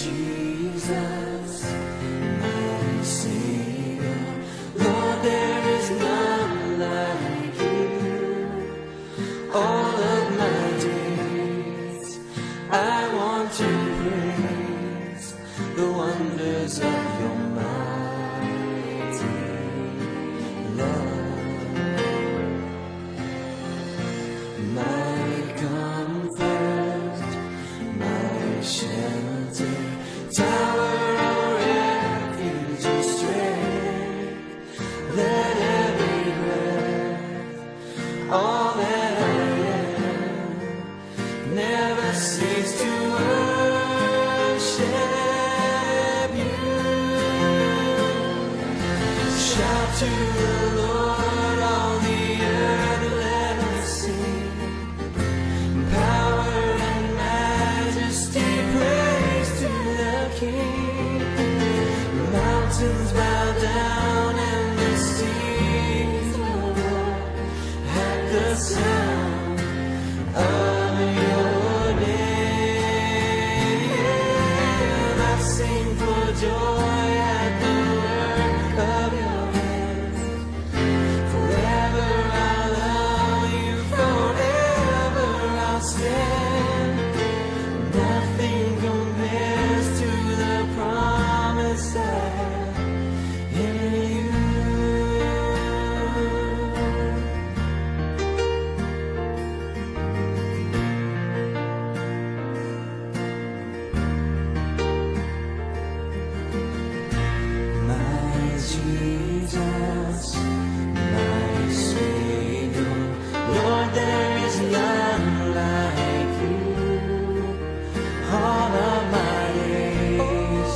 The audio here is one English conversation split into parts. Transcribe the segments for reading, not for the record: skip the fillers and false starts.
Jesus, my Savior, Lord, there is none like you. All of my days, I want to praise the wonders of your mighty love. My comfort, my shelter, tower of refuge and strength, let every breath, all that I am, never cease to worship you. Shout to the Lord, all the earth, let us sing. Power and majesty, praise to the King. The mountains bow down and the seas will roar at the sound of your name. I sing for joy at the work of your hands. Forever I love you, forever I'll stand. Nothing compares to the promise I have in you. My Jesus, my Savior, Lord, there is none like you. All of my days,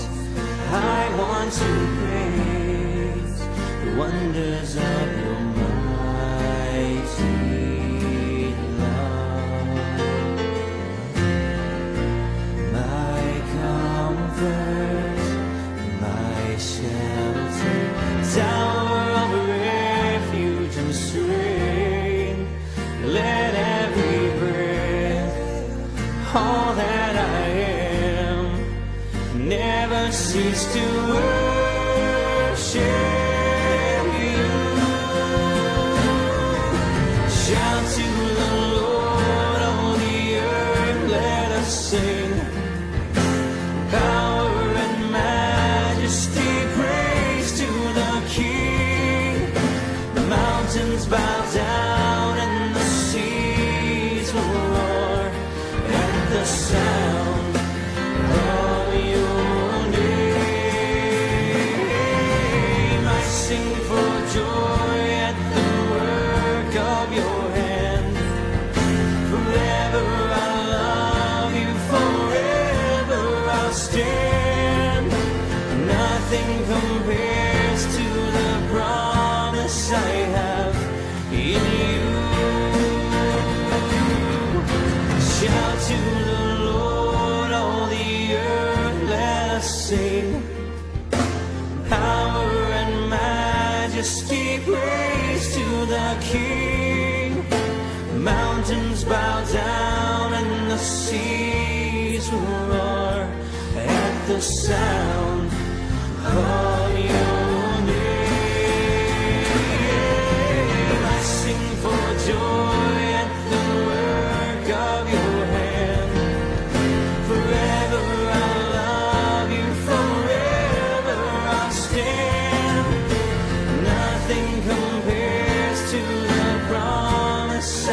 I want to praise the wonders of your mighty love. My comfort, my shelter, tower of refuge and strength, let every breath, all that I am, never cease to worship you. Shout to the Lord, all the earth, let us sing. Power and majesty, praise to the King. The mountains bow down and the seas will roar at the sound of your name. I sing for joy at the work of your hand. Forever I love you, forever I'll stand. Nothing compares to the promise I have in you. Shout to the Lord, all the earth, let us sing. Power and majesty, praise to the King. Mountains bow down and the seas will roar at the sound of your name. I sing for joy at the work of your hand. Forever I'll love you, forever I'll stand. Nothing compares to the promise I